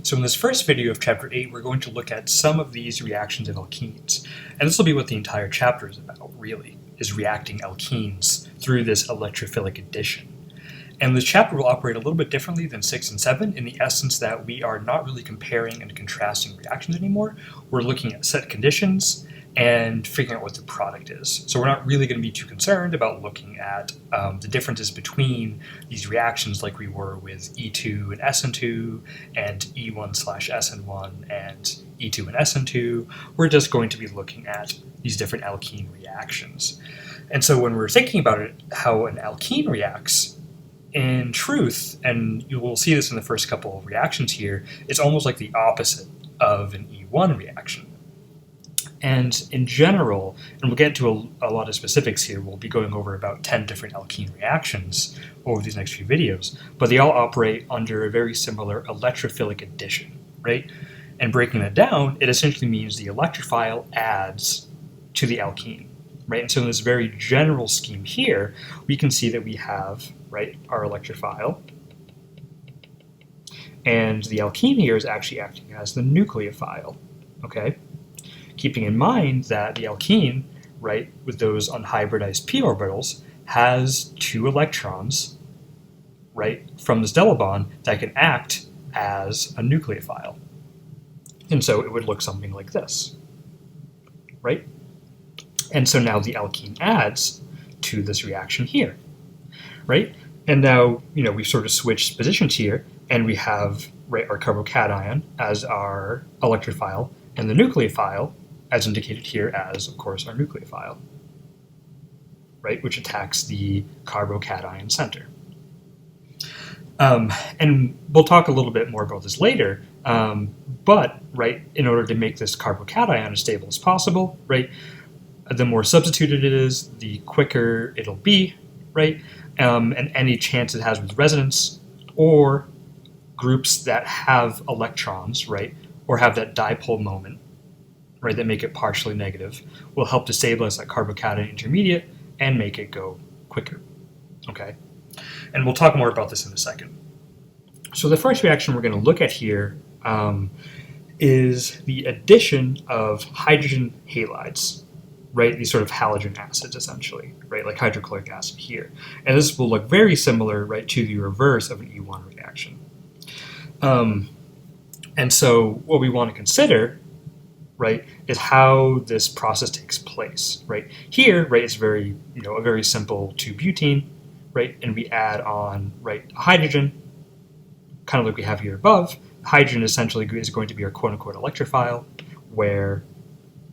So in this first video of Chapter 8, we're going to look at some of these reactions of alkenes. And this will be what the entire chapter is about, really, is reacting alkenes through this electrophilic addition. And this chapter will operate a little bit differently than 6 and 7 in the essence that we are not really comparing and contrasting reactions anymore. We're looking at set conditions and figuring out what the product is. So we're not really going to be too concerned about looking at the differences between these reactions like we were with E2 and SN2 and E1/SN1 and E2 and SN2. We're just going to be looking at these different alkene reactions. And so when we're thinking about it, how an alkene reacts, in truth, and you will see this in the first couple of reactions here, it's almost like the opposite of an E1 reaction. And in general, and we'll get into a lot of specifics here, we'll be going over about 10 different alkene reactions over these next few videos, but they all operate under a very similar electrophilic addition, right? And breaking that down, it essentially means the electrophile adds to the alkene, right? And so in this very general scheme here, we can see that we have, right, our electrophile, and the alkene here is actually acting as the nucleophile, okay? Keeping in mind that the alkene, right, with those unhybridized p orbitals, has 2 electrons, right, from this double bond that can act as a nucleophile. And so it would look something like this, right? And so now the alkene adds to this reaction here, right? And now, we've sort of switched positions here, and we have, right, our carbocation as our electrophile, and the nucleophile, as indicated here as, of course, our nucleophile, right, which attacks the carbocation center. And we'll talk a little bit more about this later, but, right, in order to make this carbocation as stable as possible, right, the more substituted it is, the quicker it'll be, right, and any chance it has with resonance or groups that have electrons, right, or have that dipole moment, right, that make it partially negative, will help to stabilize that carbocation intermediate and make it go quicker, okay? And we'll talk more about this in a second. So the first reaction we're going to look at here is the addition of hydrogen halides, right, these sort of halogen acids essentially, right, like hydrochloric acid here. And this will look very similar, right, to the reverse of an E1 reaction. And so what we want to consider, right, is how this process takes place, right? Here, right, it's very, a very simple 2-butene, right, and we add on, right, a hydrogen, kind of like we have here above. Hydrogen essentially is going to be our quote-unquote electrophile, where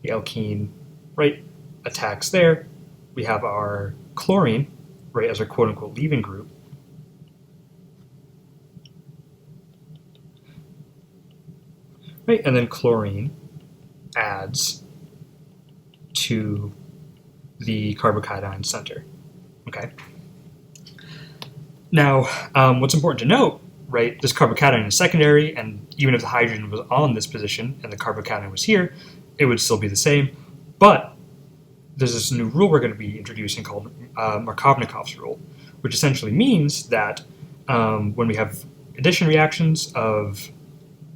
the alkene, right, attacks there. We have our chlorine, right, as our quote-unquote leaving group. Right, and then chlorine adds to the carbocation center, okay? Now, what's important to note, right, this carbocation is secondary, and even if the hydrogen was on this position and the carbocation was here, it would still be the same, but there's this new rule we're going to be introducing called Markovnikov's rule, which essentially means that when we have addition reactions of,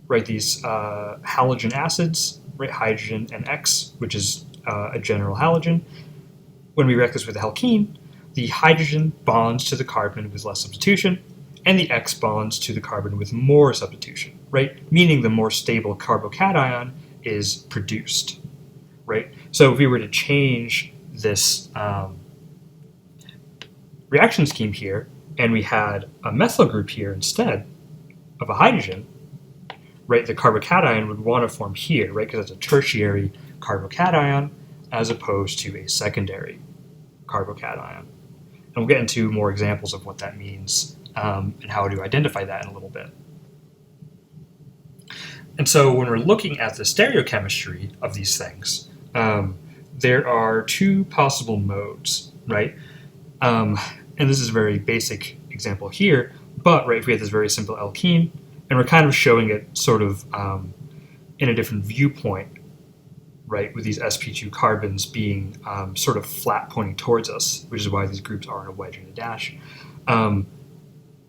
right, these halogen acids, right, hydrogen and X, which is a general halogen. When we react this with alkene, the hydrogen bonds to the carbon with less substitution, and the X bonds to the carbon with more substitution, right? Meaning the more stable carbocation is produced, right? So if we were to change this reaction scheme here, and we had a methyl group here instead of a hydrogen, right, the carbocation would want to form here, right, because it's a tertiary carbocation as opposed to a secondary carbocation. And we'll get into more examples of what that means and how to identify that in a little bit. And so when we're looking at the stereochemistry of these things, there are 2 possible modes, right? And this is a very basic example here, but, right, if we have this very simple alkene, and we're kind of showing it sort of in a different viewpoint, right, with these sp2 carbons being sort of flat pointing towards us, which is why these groups are in a wedge and a dash.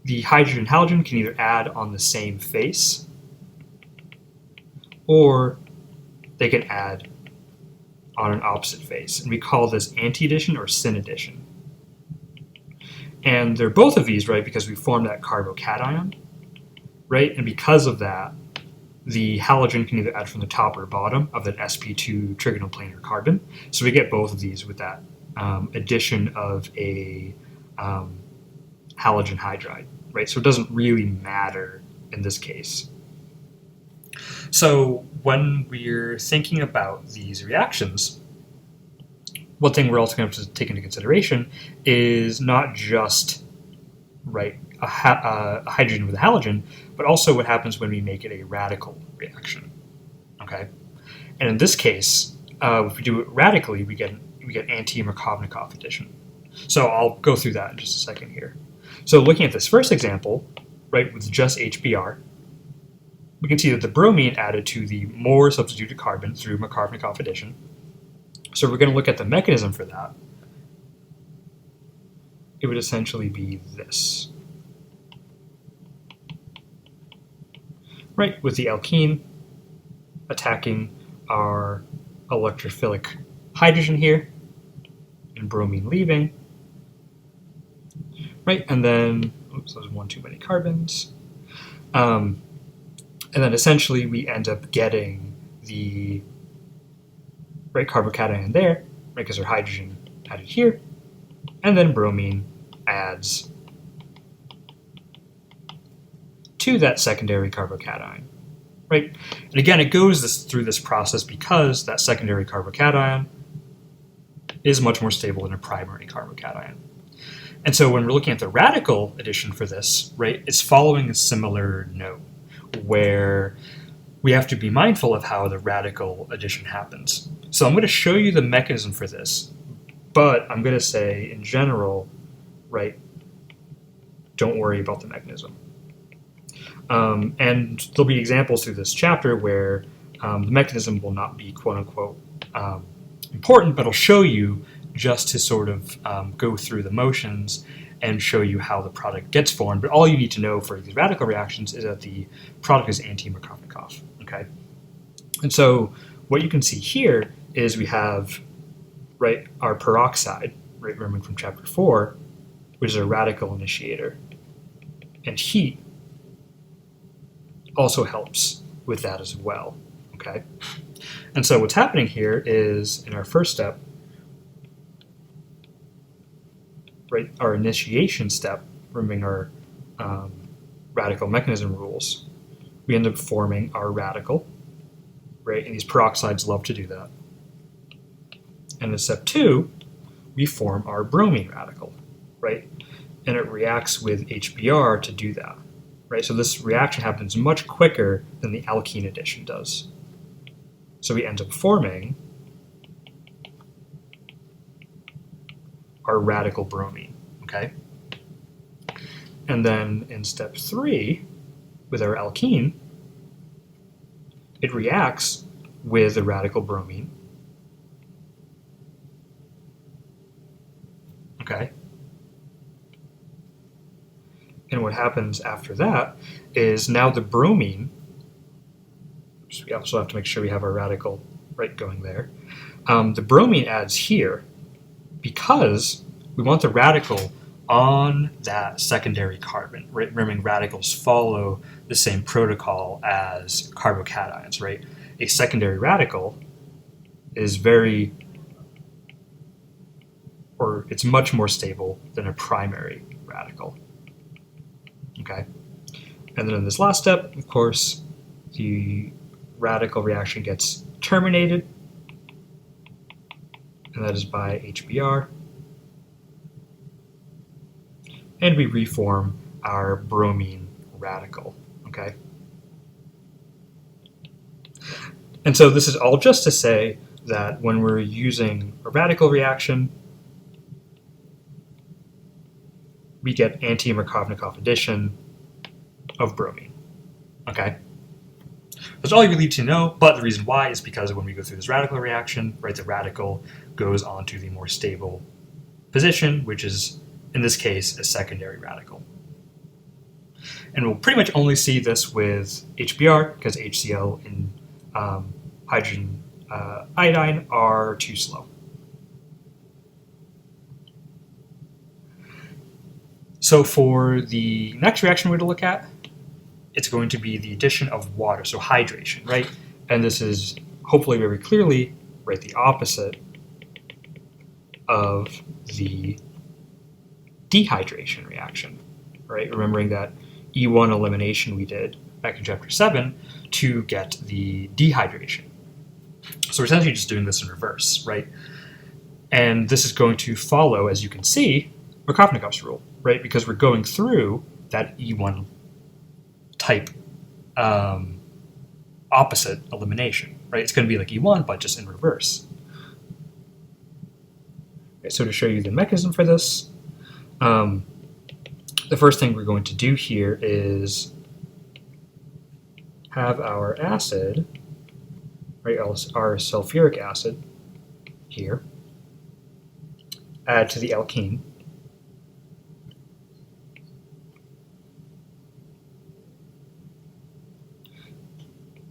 The hydrogen halogen can either add on the same face, or they can add on an opposite face. And we call this anti-addition or syn addition. And they're both of these, right, because we formed that carbocation, right? And because of that, the halogen can either add from the top or bottom of that sp2 trigonoplanar carbon. So we get both of these with that addition of a halogen hydride, right? So it doesn't really matter in this case. So when we're thinking about these reactions, one thing we're also going to have to take into consideration is not just, right, a hydrogen with a halogen, but also what happens when we make it a radical reaction. Okay, and in this case, if we do it radically, we get anti-Markovnikov addition. So I'll go through that in just a second here. So looking at this first example, right, with just HBr, we can see that the bromine added to the more substituted carbon through Markovnikov addition. So we're going to look at the mechanism for that. It would essentially be this. Right, with the alkene attacking our electrophilic hydrogen here, and bromine leaving. Right, and then, oops, there's one too many carbons. And then essentially we end up getting the right carbocation there, right, because our hydrogen added here, and then bromine adds to that secondary carbocation, right? And again, it goes through this process because that secondary carbocation is much more stable than a primary carbocation. And so when we're looking at the radical addition for this, right, it's following a similar note where we have to be mindful of how the radical addition happens. So I'm going to show you the mechanism for this, but I'm going to say in general, right, don't worry about the mechanism. And there'll be examples through this chapter where the mechanism will not be quote-unquote important, but I'll show you just to sort of go through the motions and show you how the product gets formed. But all you need to know for these radical reactions is that the product is anti-Markovnikov, okay? And so what you can see here is we have, right, our peroxide, right, remembering from chapter 4, which is a radical initiator. And heat also helps with that as well, okay? And so what's happening here is, in our first step, right, our initiation step, remembering our radical mechanism rules, we end up forming our radical, right, and these peroxides love to do that. And in step 2, we form our bromine radical, right, and it reacts with HBr to do that, right? So this reaction happens much quicker than the alkene addition does. So we end up forming our radical bromine, okay? And then in step 3, with our alkene, it reacts with the radical bromine, okay? And what happens after that is now the bromine, so we also have to make sure we have our radical right going there. The bromine adds here because we want the radical on that secondary carbon, right? Remembering radicals follow the same protocol as carbocations, right? A secondary radical is it's much more stable than a primary radical. Okay, and then in this last step, of course, the radical reaction gets terminated, and that is by HBr, and we reform our bromine radical, okay? And so this is all just to say that when we're using a radical reaction, we get anti-Markovnikov addition of bromine, okay? That's all you really need to know, but the reason why is because when we go through this radical reaction, right, the radical goes on to the more stable position, which is, in this case, a secondary radical. And we'll pretty much only see this with HBr, because HCl in hydrogen iodine are too slow. So for the next reaction we're going to look at, it's going to be the addition of water, so hydration, right? And this is hopefully very clearly, right, the opposite of the dehydration reaction, right? Remembering that E1 elimination we did back in chapter 7 to get the dehydration. So we're essentially just doing this in reverse, right? And this is going to follow, as you can see, Markovnikov's rule, right? Because we're going through that E1 type opposite elimination, right? It's going to be like E1, but just in reverse. Okay, so to show you the mechanism for this, the first thing we're going to do here is have our acid, right, our sulfuric acid here, add to the alkene.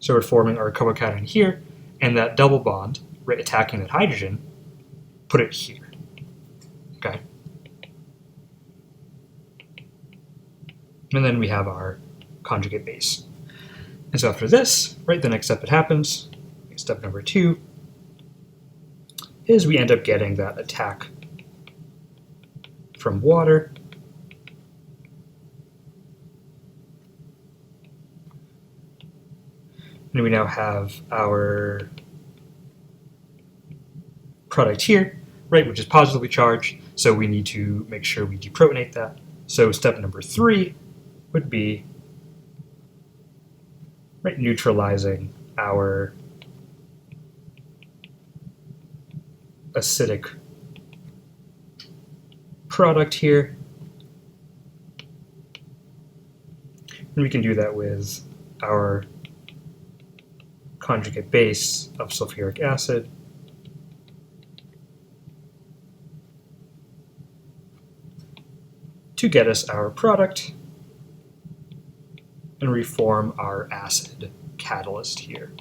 So we're forming our carbocation here, and that double bond, right, attacking that hydrogen, put it here. Okay. And then we have our conjugate base. And so after this, right, the next step that happens, step number 2, is we end up getting that attack from water. And we now have our product here, right, which is positively charged, so we need to make sure we deprotonate that. So step number 3 would be, right, neutralizing our acidic product here. And we can do that with our conjugate base of sulfuric acid to get us our product and reform our acid catalyst here.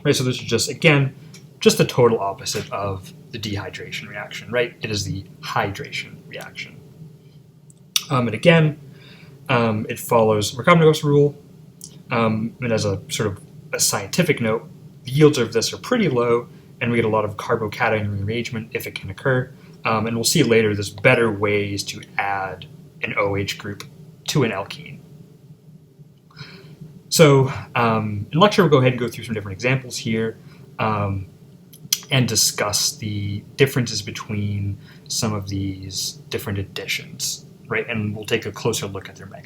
Right, so this is just, again, just the total opposite of the dehydration reaction, right? It is the hydration reaction. And again, it follows Markovnikov's rule, and as a sort of a scientific note, the yields of this are pretty low, and we get a lot of carbocation rearrangement if it can occur. And we'll see later there's better ways to add an OH group to an alkene. So in lecture, we'll go ahead and go through some different examples here and discuss the differences between some of these different additions, right? And we'll take a closer look at their mechanism.